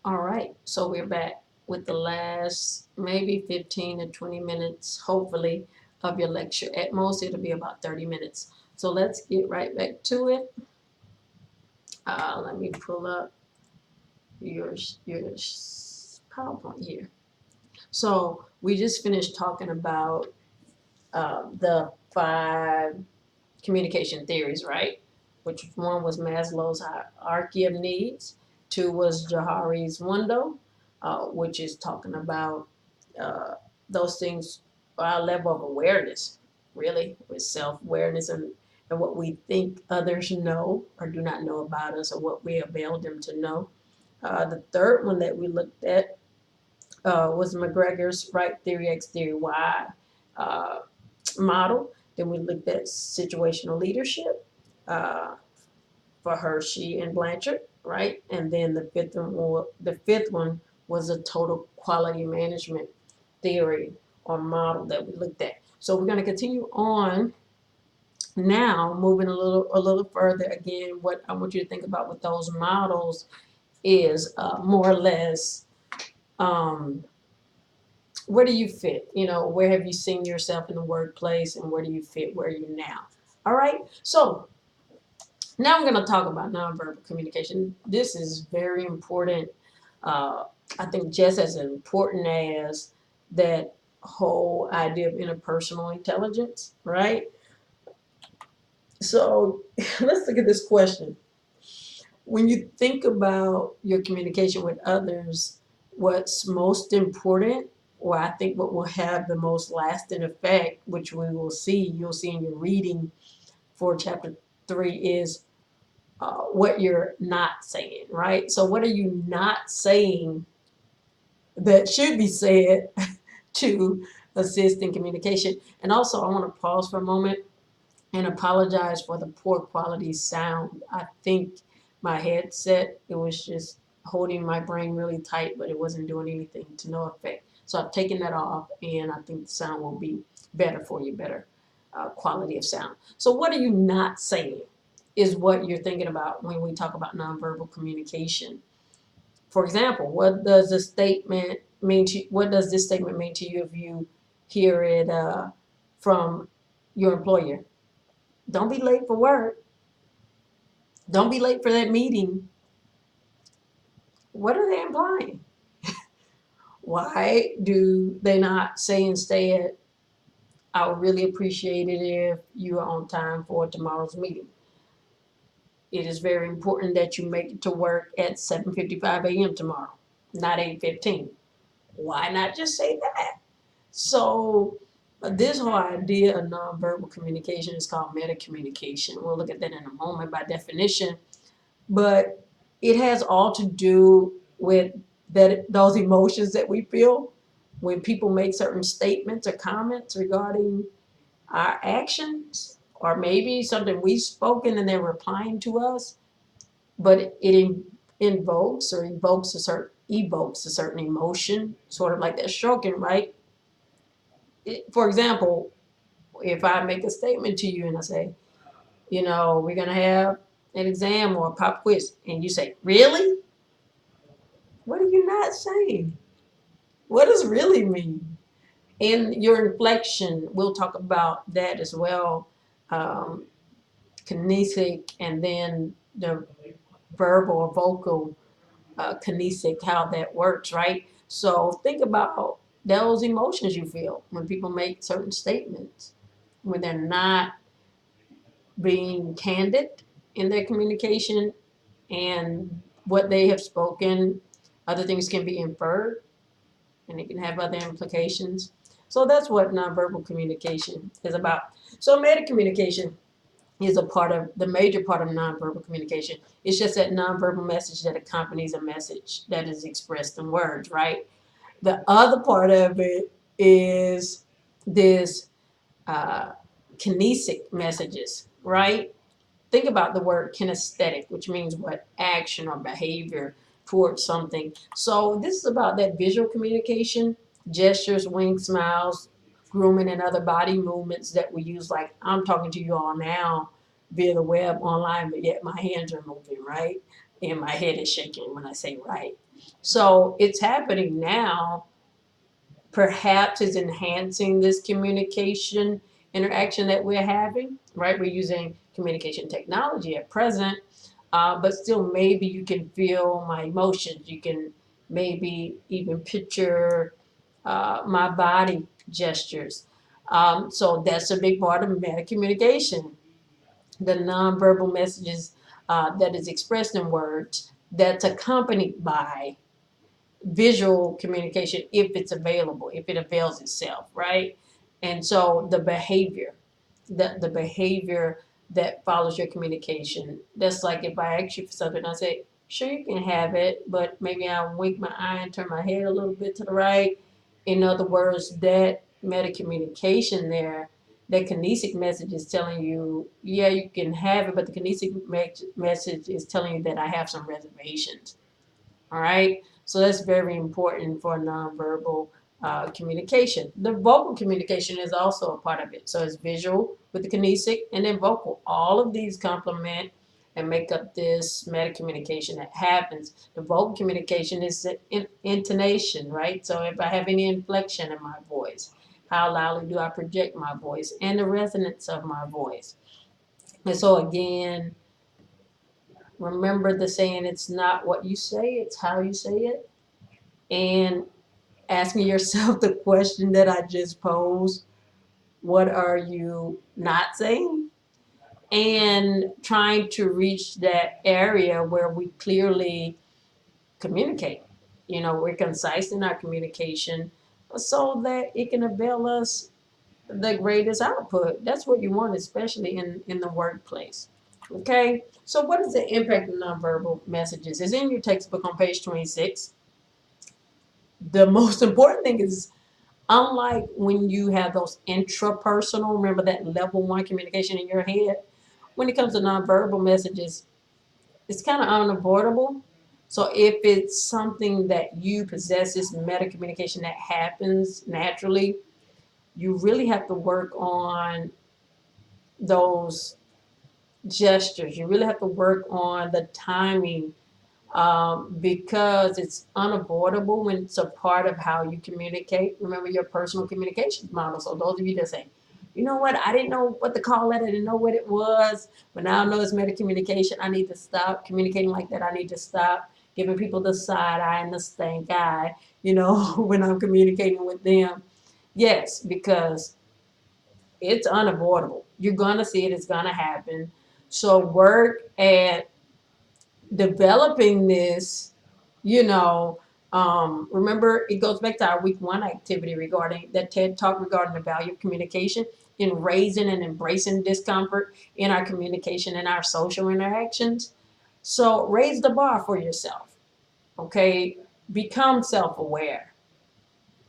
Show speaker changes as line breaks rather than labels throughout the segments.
All right, so we're back with the last maybe 15 to 20 minutes, hopefully, of your lecture. At most, it'll be about 30 minutes. So let's get right back to it. Let me pull up your, your PowerPoint here. So we just finished talking about the 5 communication theories, right? Which one was Maslow's hierarchy of needs, 2 was Johari's window, which is talking about uh, those things, our level of awareness, really, with self-awareness and what we think others know or do not know about us or what we avail them to know. The third one that we looked at was McGregor's right theory, X theory, Y uh, model. Then we looked at situational leadership uh, for Hershey and Blanchard, right? And then the fifth one was a total quality management theory or model that we looked at. So we're going to continue on now, moving a little further. Again, what I want you to think about with those models is more or less um, where do you fit? Where have you seen yourself in the workplace and where do you fit where you're now? All right. So now I'm going to talk about nonverbal communication. This is very important. Uh, I think just as important as that whole idea of interpersonal intelligence, right? So let's look at this question. When you think about your communication with others, what's most important, or I think what will have the most lasting effect, which you'll see in your reading for chapter 3, is what you're not saying, right? So, what are you not saying that should be said to assist in communication? And also, I want to pause for a moment and apologize for the poor quality sound. I think my headset, it was just holding my brain really tight, but it wasn't doing anything to no effect. So I've taken that off, and I think the sound will be better for you, better quality of sound. So, what are you not saying is what you're thinking about when we talk about nonverbal communication. For example, what does this statement mean to you if you hear it from your employer? Don't be late for work. Don't be late for that meeting. What are they implying? Why do they not say instead, I would really appreciate it if you are on time for tomorrow's meeting? It is very important that you make it to work at 7:55 a.m. tomorrow, not 8:15. Why not just say that? So this whole idea of nonverbal communication is called meta communication. We'll look at that in a moment by definition. But it has all to do with those emotions that we feel when people make certain statements or comments regarding our actions, or maybe something we've spoken and they're replying to us, but it evokes a certain emotion, sort of like that stroking, right? For example, if I make a statement to you and I say, we're gonna have an exam or a pop quiz, and you say, really? What are you not saying? What does really mean? And your inflection, we'll talk about that as well. Um, Kinesic and then the verbal or vocal kinesic, how that works, right? So think about those emotions you feel when people make certain statements, when they're not being candid in their communication and what they have spoken. Other things can be inferred and it can have other implications. So that's what nonverbal communication is about. So meta communication is the major part of nonverbal communication. It's just that nonverbal message that accompanies a message that is expressed in words, right? The other part of it is this uh, kinesic messages, right? Think about the word kinesthetic, which means what? Action or behavior towards something. So this is about that visual communication, gestures, winks, smiles, grooming, and other body movements that we use. Like I'm talking to you all now via the web online, but yet my hands are moving, right? and my head is shaking when I say right. So it's happening now. Perhaps is enhancing this communication interaction that we're having, right? We're using communication technology at present, but still maybe you can feel my emotions. You can maybe even picture my body gestures. So that's a big part of meta communication, the nonverbal messages that is expressed in words that's accompanied by visual communication if it's available, if it avails itself, right? And so the behavior that follows your communication. That's like if I ask you for something, I say, sure, you can have it, but maybe I wink my eye and turn my head a little bit to the right. In other words, that meta communication there, that kinesic message is telling you, yeah, you can have it, but the kinesic message is telling you that I have some reservations. All right. So that's very important for nonverbal communication. The vocal communication is also a part of it. So it's visual with the kinesic and then vocal. All of these complement and make up this meta communication that happens. The vocal communication is the intonation, right? So if I have any inflection in my voice, how loudly do I project my voice and the resonance of my voice. And so again, remember the saying, it's not what you say, it's how you say it. And asking yourself the question that I just posed, what are you not saying? And trying to reach that area where we clearly communicate. You know, we're concise in our communication so that it can avail us the greatest output. That's what you want, especially in the workplace. Okay, so what is the impact of nonverbal messages? It's in your textbook on page 26. The most important thing is, unlike when you have those intrapersonal, remember that level one communication in your head, when it comes to nonverbal messages, it's kind of unavoidable. So if it's something that you possess, this meta communication that happens naturally, you really have to work on those gestures. You really have to work on the timing, because it's unavoidable when it's a part of how you communicate. Remember your personal communications model. So those of you that say, you know what, I didn't know what to call it, I didn't know what it was, but now I know it's meta communication. I need to stop communicating like that. I need to stop giving people the side eye and the stank eye, when I'm communicating with them. Yes, because it's unavoidable. You're gonna see it, it's gonna happen. So work at developing this, you know, remember it goes back to our week one activity regarding that TED talk regarding the value of communication in raising and embracing discomfort in our communication and our social interactions. So raise the bar for yourself. Okay. Become self-aware.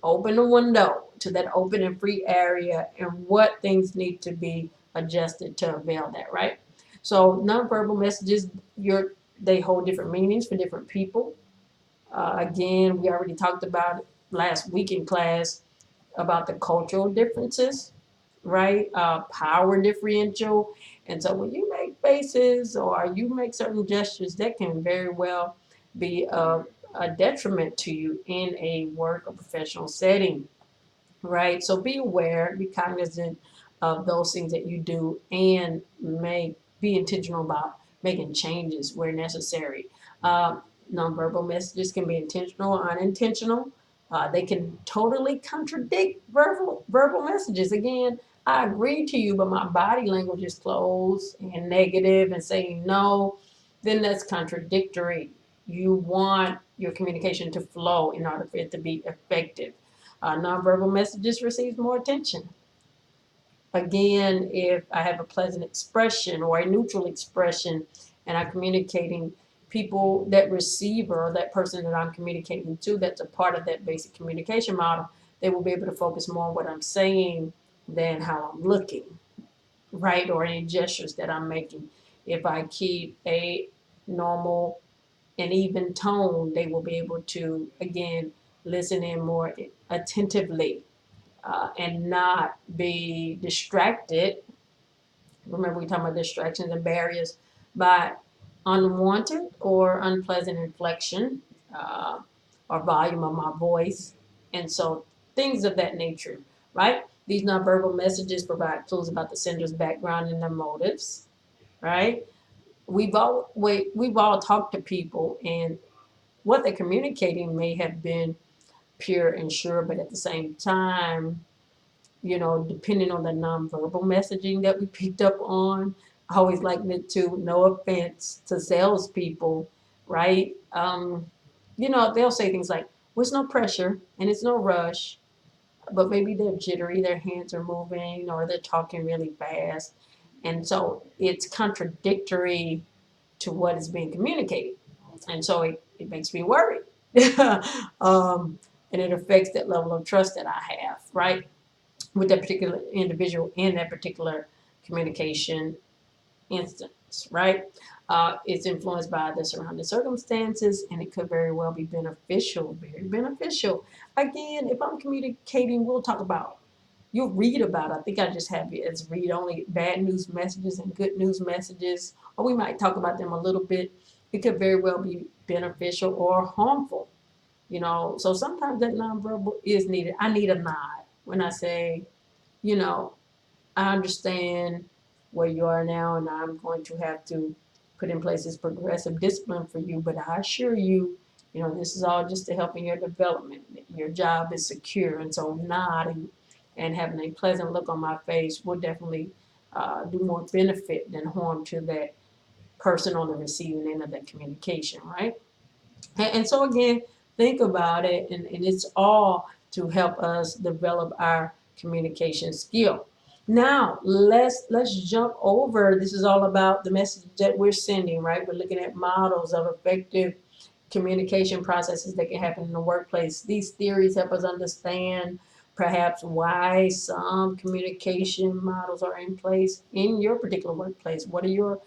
Open the window to that open and free area and what things need to be adjusted to avail that, right? So nonverbal messages, they hold different meanings for different people. Again, we already talked about it last week in class about the cultural differences, right? Power differential. And so when you make faces or you make certain gestures, that can very well be a detriment to you in a work or professional setting, right? So be aware, be cognizant of those things that you do, and be intentional about making changes where necessary. Uh, Nonverbal messages can be intentional or unintentional. They can totally contradict verbal messages. Again, I agree to you, but my body language is closed and negative and saying no, then that's contradictory. You want your communication to flow in order for it to be effective. Nonverbal messages receives more attention. Again, if I have a pleasant expression or a neutral expression and I'm communicating, people, that receiver or that person that I'm communicating to, that's a part of that basic communication model, they will be able to focus more on what I'm saying than how I'm looking, right? Or any gestures that I'm making. If I keep a normal and even tone, they will be able to, again, listen in more attentively, and not be distracted. Remember, we talking about distractions and barriers by unwanted or unpleasant inflection, uh, or volume of my voice, and so things of that nature, right? These nonverbal messages provide clues about the sender's background and their motives, right? We've all talked to people, and what they're communicating may have been pure and sure, but at the same time, depending on the nonverbal messaging that we picked up on, I always liken it to, no offense to salespeople, right? They'll say things like, well, it's no pressure and it's no rush, but maybe they're jittery, their hands are moving, or they're talking really fast. And so it's contradictory to what is being communicated. And so it makes me worried. And it affects that level of trust that I have, right? With that particular individual in that particular communication instance, right? It's influenced by the surrounding circumstances, and it could very well be beneficial, very beneficial. Again, if I'm communicating, you'll read about it. I think I just have it as read only bad news messages and good news messages, or we might talk about them a little bit. It could very well be beneficial or harmful, So sometimes that nonverbal is needed. I need a nod when I say, you know, I understand where you are now, and I'm going to have to put in place this progressive discipline for you. But I assure you, this is all just to help in your development. Your job is secure, and so nodding and having a pleasant look on my face will definitely do more benefit than harm to that person on the receiving end of that communication, right? And so again, think about it, and it's all to help us develop our communication skill. Now let's jump over. This is all about the message that we're sending, right? We're looking at models of effective communication processes that can happen in the workplace. These theories help us understand perhaps why some communication models are in place in your particular workplace. What are your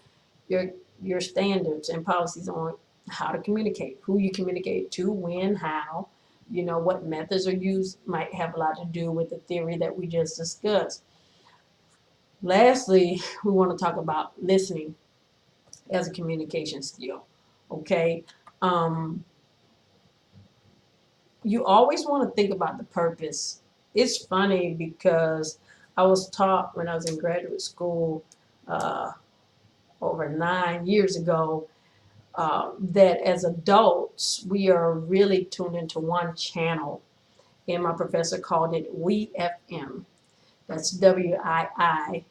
your standards and policies on how to communicate, who you communicate to, when, how, what methods are used might have a lot to do with the theory that we just discussed. Lastly, we want to talk about listening as a communication skill. Okay. Um, you always want to think about the purpose. It's funny because I was taught when I was in graduate school uh, over 9 years ago that as adults, we are really tuned into one channel. And my professor called it WIIFM. That's WIIFM.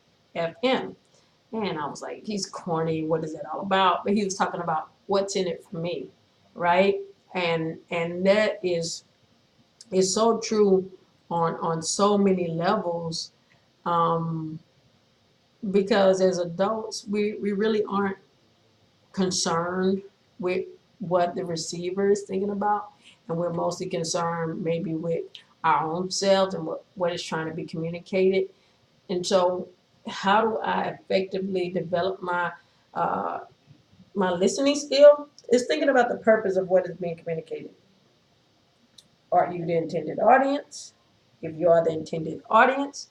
And I was like, he's corny. What is that all about? But he was talking about what's in it for me, right? And that is so true on so many levels, um, because as adults, we really aren't concerned with what the receiver is thinking about, and we're mostly concerned maybe with our own selves and what is trying to be communicated. And so, how do I effectively develop uh, my listening skill? Is thinking about the purpose of what is being communicated. Are you the intended audience? If you are the intended audience,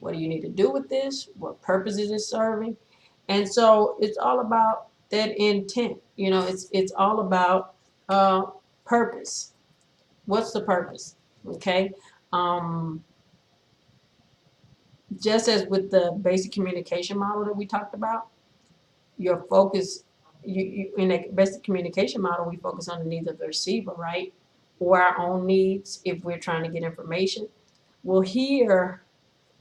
what do you need to do with this? What purpose is it serving? And so it's all about that intent. It's all about uh, purpose. What's the purpose? Okay. Um, just as with the basic communication model that we talked about, your focus, you in a basic communication model, we focus on the needs of the receiver, right? Or our own needs if we're trying to get information. Well, here,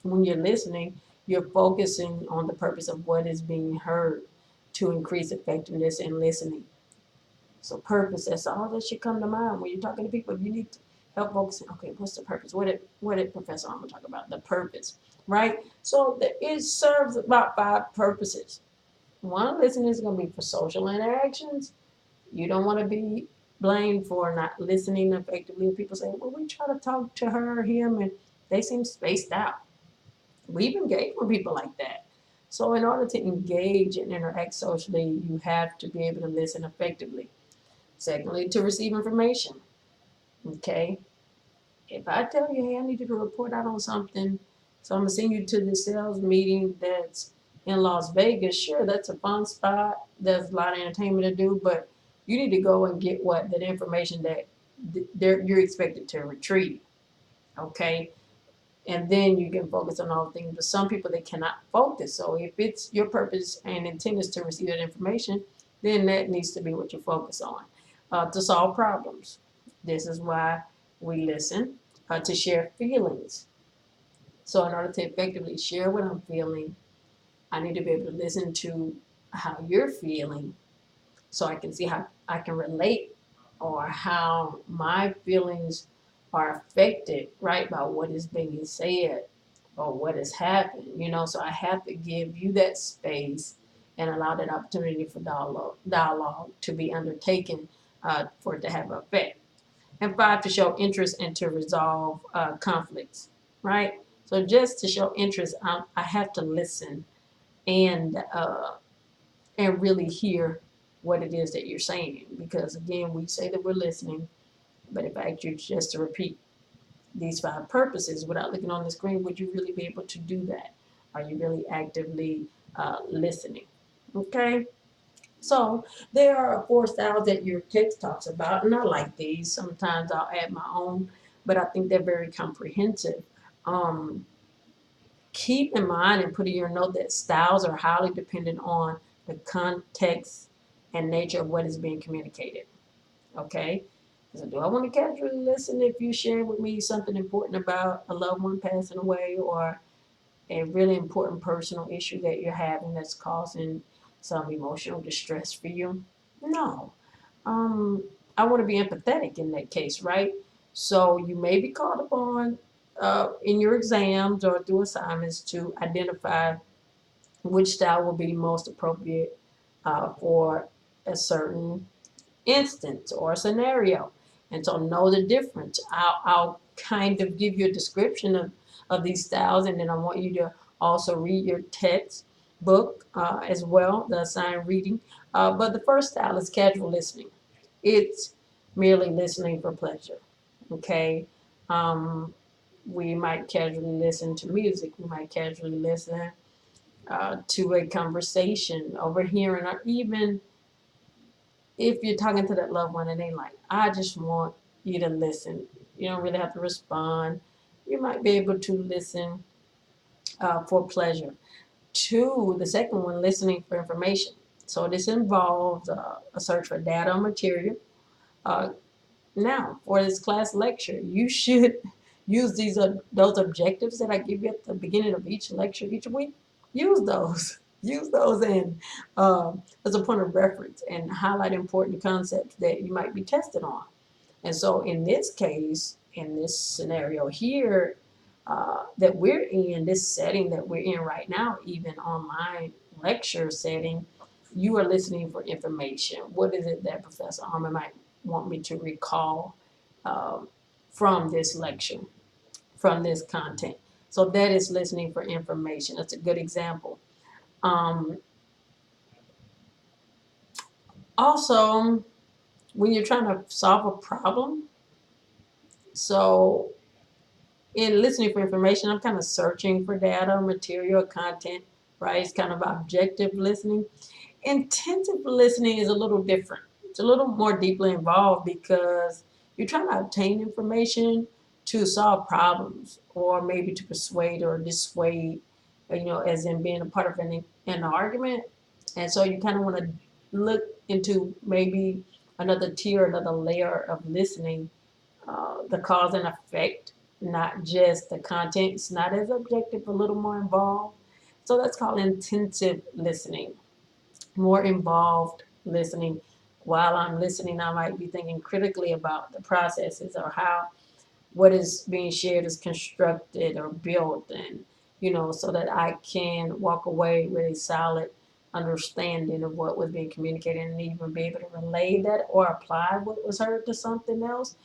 when you're listening, you're focusing on the purpose of what is being heard to increase effectiveness in listening. So purpose, that's all that should come to mind when you're talking to people. You need to help focusing. Okay, what's the purpose? What did Professor Allmon talk about? The purpose, right? So it serves about 5 purposes. One, listening is going to be for social interactions. You don't want to be blamed for not listening effectively. People say, well, we try to talk to her or him, and they seem spaced out. We've engaged with people like that. So in order to engage and interact socially, you have to be able to listen effectively. Secondly, to receive information. Okay. If I tell you, hey, I need you to report out on something, so I'm gonna send you to the sales meeting that's in Las Vegas, sure, that's a fun spot. There's a lot of entertainment to do, but you need to go and get that information that you're expected to retrieve. Okay, and then you can focus on all things. But some people, they cannot focus. So if it's your purpose and intent is to receive that information, then that needs to be what you focus on. To solve problems. This is why we listen. To share feelings. So in order to effectively share what I'm feeling, I need to be able to listen to how you're feeling so I can see how I can relate, or how my feelings are affected, right, by what is being said or what has happened, so I have to give you that space and allow that opportunity for dialogue to be undertaken, for it to have effect. And 5, to show interest and to resolve conflicts, right? So just to show interest, I have to listen and really hear what it is that you're saying. Because again, we say that we're listening, but if I ask you just to repeat these 5 purposes without looking on the screen, would you really be able to do that? Are you really actively listening? Okay. So there are 4 styles that your text talks about, and I like these. Sometimes I'll add my own, but I think they're very comprehensive. Um, Keep in mind and put in your note that styles are highly dependent on the context and nature of what is being communicated. Okay? So do I want to casually listen if you share with me something important about a loved one passing away, or a really important personal issue that you're having that's causing some emotional distress for you? No. Um, I want to be empathetic in that case, right? So you may be called upon in your exams or through assignments to identify which style will be most appropriate for a certain instance or scenario. And so know the difference. I'll kind of give you a description of these styles, and then I want you to also read your text book as well, the assigned reading. But the first style is casual listening. It's merely listening for pleasure. Okay. Um, we might casually listen to music. We might casually listen to a conversation, overhearing, or even if you're talking to that loved one and they like, I just want you to listen. You don't really have to respond. You might be able to listen for pleasure. 2, the second one, listening for information. So this involves a search for data or material. Uh, Now, for this class lecture, you should use those objectives that I give you at the beginning of each lecture each week. Use those. Use those and as a point of reference, and highlight important concepts that you might be tested on. And so in this case, in this scenario here, that we're in, this setting that we're in right now, even online lecture setting, you are listening for information. What is it that Professor Allmon might want me to recall um, from this lecture, from this content? So that is listening for information. That's a good example. Um, Also, when you're trying to solve a problem, so in listening for information, I'm kind of searching for data, material, content, right? It's kind of objective listening. Intensive listening is a little different. It's a little more deeply involved because you're trying to obtain information to solve problems, or maybe to persuade or dissuade, as in being a part of an argument. And so you kind of want to look into maybe another tier, another layer of listening, the cause and effect, not just the content. It's not as objective, a little more involved. So that's called intensive listening, more involved listening. While I'm listening, I might be thinking critically about the processes, or how what is being shared is constructed or built, and so that I can walk away with a solid understanding of what was being communicated, and even be able to relay that or apply what was heard to something else.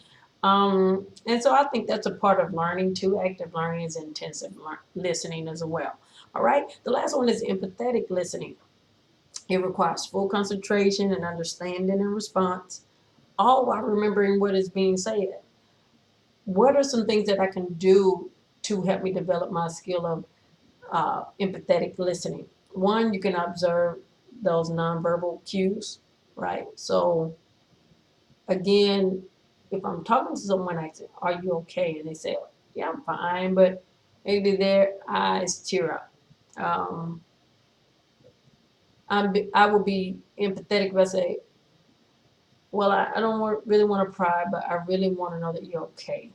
And so I think that's a part of learning too. Active learning is intensive listening as well. All right. The last one is empathetic listening. It requires full concentration and understanding and response, all while remembering what is being said. What are some things that I can do to help me develop my skill of empathetic listening? One, you can observe those nonverbal cues, right? So again, if I'm talking to someone, I say, "Are you okay?" And they say, "Yeah, I'm fine," but maybe their eyes tear up. Um, I will be empathetic if I say, "Well, I don't really want to pry, but I really want to know that you're okay.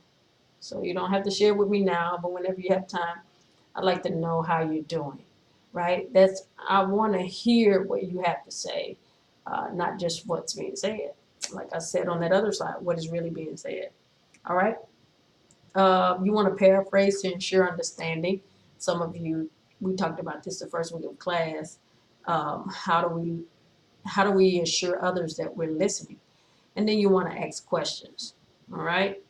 So you don't have to share with me now, but whenever you have time, I'd like to know how you're doing." Right? I want to hear what you have to say, not just what's being said. Like I said on that other side, what is really being said. All right. You want to paraphrase to ensure understanding. Some of you, we talked about this the first week of class. How do we assure others that we're listening? And then you want to ask questions. All right.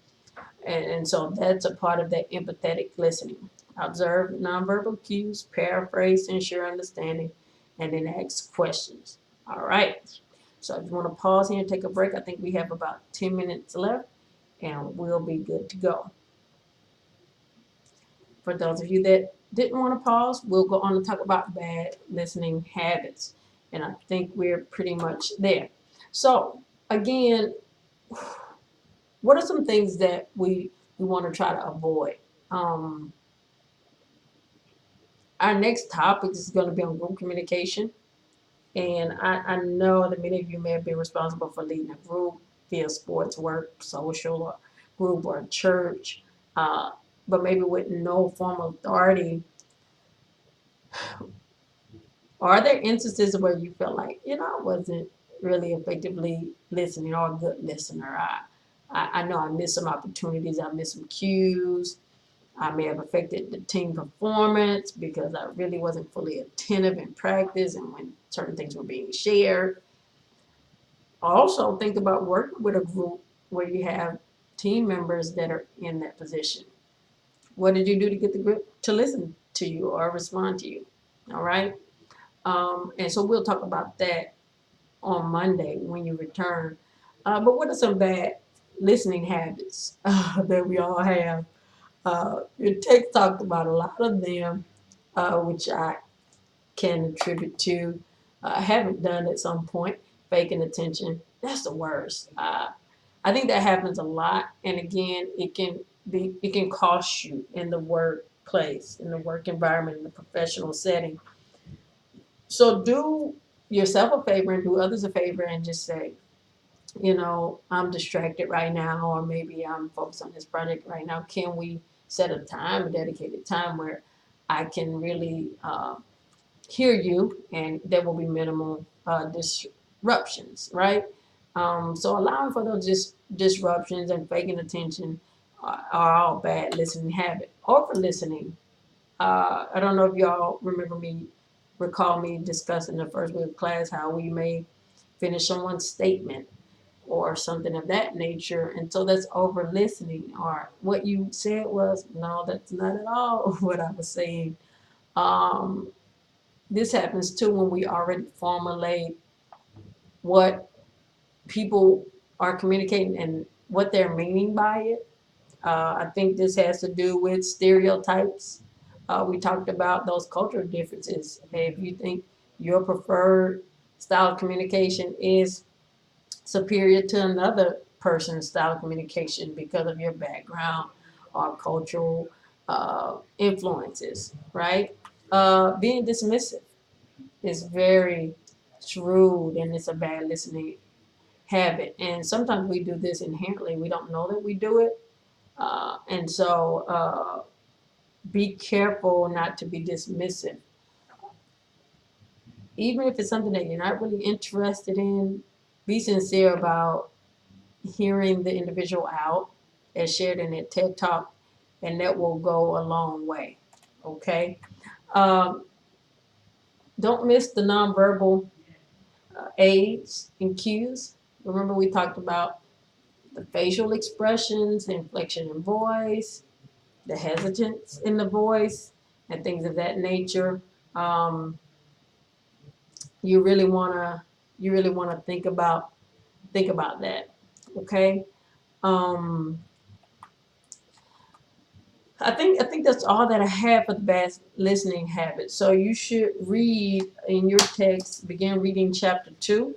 And so that's a part of that empathetic listening. Observe nonverbal cues, paraphrase to ensure understanding, and then ask questions. All right. So if you want to pause here and take a break, I think we have about 10 minutes left and we'll be good to go. For those of you that didn't want to pause, we'll go on to talk about bad listening habits. And I think we're pretty much there. So, again, what are some things that we want to try to avoid? Um, our next topic is going to be on group communication. And I know that many of you may have been responsible for leading a group via sports, work, social, or group, or church, uh, but maybe with no formal authority. Are there instances where you felt like, I wasn't really effectively listening or a good listener? I know I missed some opportunities, I missed some cues. I may have affected the team performance because I really wasn't fully attentive in practice and when certain things were being shared. Also, think about working with a group where you have team members that are in that position. What did you do to get the group to listen to you or respond to you? All right. And so we'll talk about that on Monday when you return. But what are some bad listening habits that we all have? Your text talked about a lot of them, which I can attribute to haven't done at some point. Faking attention, that's the worst. I think that happens a lot, and again, it can cost you in the workplace, in the work environment, in the professional setting. So do yourself a favor and do others a favor and just say, I'm distracted right now, or maybe I'm focused on this project right now. Can we set a time, a dedicated time where I can really hear you and there will be minimal disruptions, right? So allowing for those disruptions and faking attention are all bad listening habit. Over listening, I don't know if y'all recall me discussing the first week of class how we may finish someone's statement or something of that nature. And so that's over listening. Or what you said was, no, that's not at all what I was saying. Um, this happens too when we already formulate what people are communicating and what they're meaning by it. I think this has to do with stereotypes. We talked about those cultural differences. If you think your preferred style of communication is superior to another person's style of communication because of your background or cultural influences, right? Being dismissive is very shrewd and it's a bad listening habit. And sometimes we do this inherently. We don't know that we do it. And so be careful not to be dismissive. Even if it's something that you're not really interested in, be sincere about hearing the individual out as shared in their TED Talk, and that will go a long way. Okay? Um, don't miss the nonverbal aids and cues. Remember, we talked about the facial expressions, the inflection in voice, the hesitance in the voice, and things of that nature. Um, you really wanna think about that. Okay. Um, I think that's all that I have for the best listening habit. So you should read in your text, begin reading chapter 2,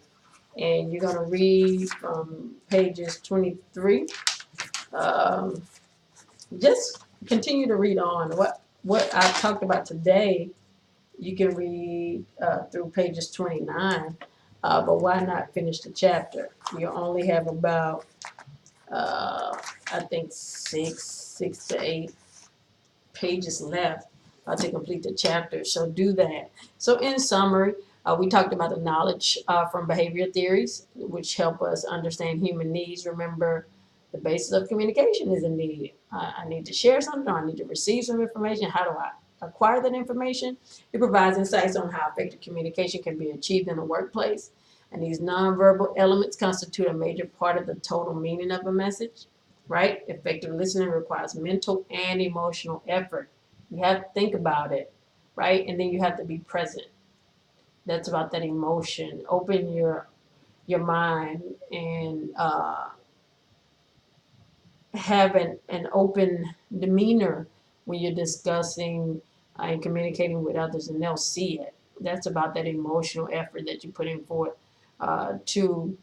and you're gonna read from pages 23. Um, just continue to read on. What I talked about today, you can read through pages 29. But why not finish the chapter? You only have about I think six to eight pages left to complete the chapter. So do that. So in summary, we talked about the knowledge from behavior theories, which help us understand human needs. Remember, the basis of communication is a need. I need to share something, or I need to receive some information. How do I acquire that information? It provides insights on how effective communication can be achieved in the workplace. And these nonverbal elements constitute a major part of the total meaning of a message, right? Effective listening requires mental and emotional effort. You have to think about it, right? And then you have to be present. That's about that emotion. Open your mind and have an open demeanor when you're discussing and communicating with others, and they'll see it. That's about that emotional effort that you put in forth to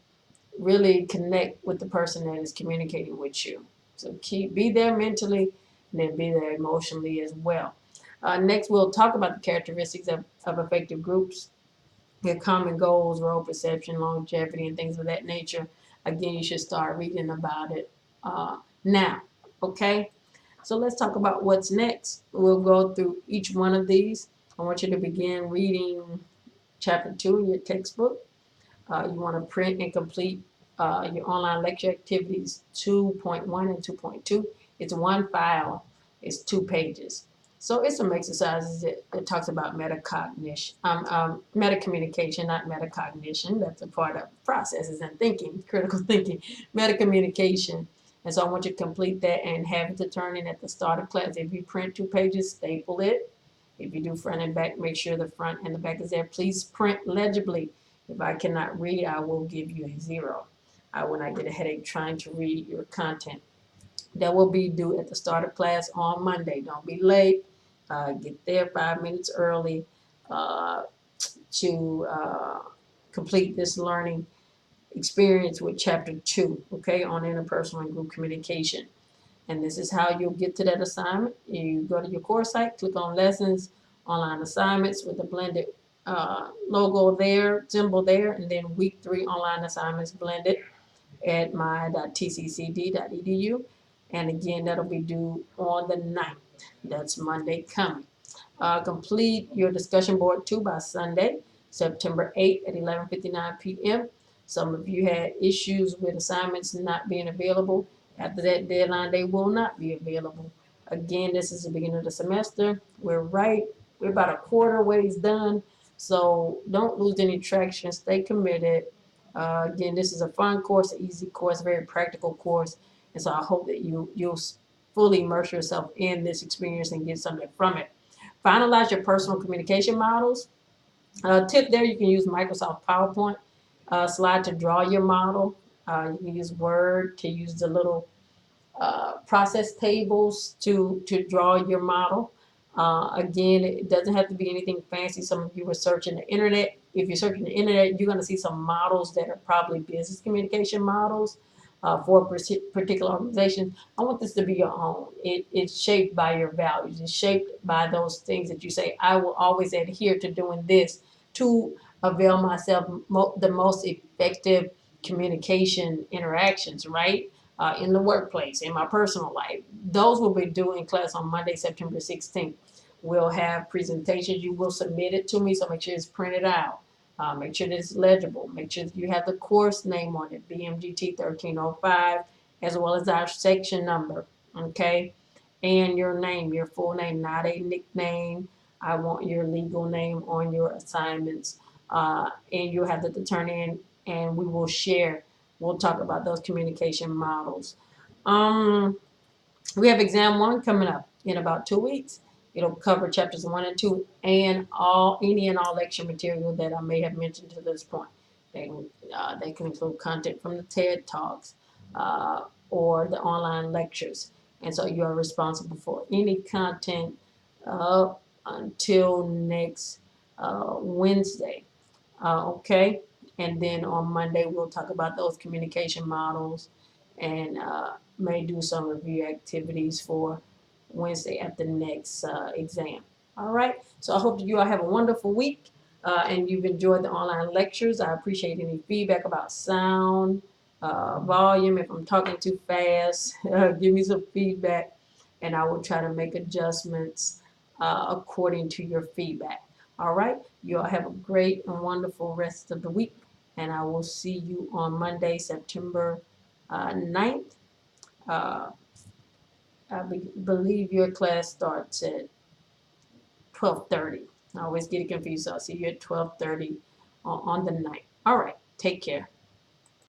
really connect with the person that is communicating with you. So be there mentally and then be there emotionally as well. Next, we'll talk about the characteristics of effective groups, their common goals, role perception, longevity, and things of that nature. Again, you should start reading about it now. Okay? So let's talk about what's next. We'll go through each one of these. I want you to begin reading chapter 2 in your textbook. You want to print and complete your online lecture activities 2.1 and 2.2. It's one file, it's 2 pages. So it's some exercises that talks about metacognition, metacommunication, not metacognition. That's a part of processes and thinking, critical thinking, metacommunication. And so I want you to complete that and have it to turn in at the start of class. If you print 2 pages, staple it. If you do front and back, make sure the front and the back is there. Please print legibly. If I cannot read, I will give you a 0. I will not get a headache trying to read your content. That will be due at the start of class on Monday. Don't be late. Get there 5 minutes early uh, to complete this learning experience with chapter 2, okay, on interpersonal and group communication. And this is how you'll get to that assignment. You go to your course site, click on lessons, online assignments with the blended logo there, symbol there, and then week 3 online assignments blended at my.tccd.edu. And again, that'll be due on the 9th. That's Monday coming. Complete your discussion board 2 by Sunday, September 8th at 11:59 p.m. Some of you had issues with assignments not being available. After that deadline, they will not be available. Again, this is the beginning of the semester. We're about a quarter ways done. So don't lose any traction. Stay committed. Again, this is a fun course, an easy course, very practical course. And so I hope that you'll fully immerse yourself in this experience and get something from it. Finalize your personal communication models. Tip there, you can use Microsoft PowerPoint slide to draw your model. You can use Word to use the little process tables to draw your model. Again, it doesn't have to be anything fancy. Some of you were searching the internet. If you're searching the internet, you're going to see some models that are probably business communication models for a particular organization. I want this to be your own. It's shaped by your values. It's shaped by those things that you say, I will always adhere to doing this to avail myself the most effective communication interactions, right? In the workplace, in my personal life. Those will be due in class on Monday, September 16th. We'll have presentations. You will submit it to me, so make sure it's printed out. Make sure that it's legible. Make sure you have the course name on it, BMGT 1305, as well as our section number, okay? And your name, your full name, not a nickname. I want your legal name on your assignments. And you'll have to turn in, and we will share. We'll talk about those communication models. We have exam 1 coming up in about 2 weeks. It'll cover chapters 1 and 2 and any and all lecture material that I may have mentioned to this point. They can include content from the TED Talks or the online lectures. And so you are responsible for any content up until next Wednesday. Okay. And then on Monday, we'll talk about those communication models and may do some review activities for Wednesday at the next exam. All right. So I hope that you all have a wonderful week and you've enjoyed the online lectures. I appreciate any feedback about sound, volume. If I'm talking too fast, give me some feedback and I will try to make adjustments according to your feedback. All right. You all have a great and wonderful rest of the week. And I will see you on Monday, September 9th. Uh, believe your class starts at 12:30. I always get it confused. So I'll see you at 12:30 on the night. All right. Take care.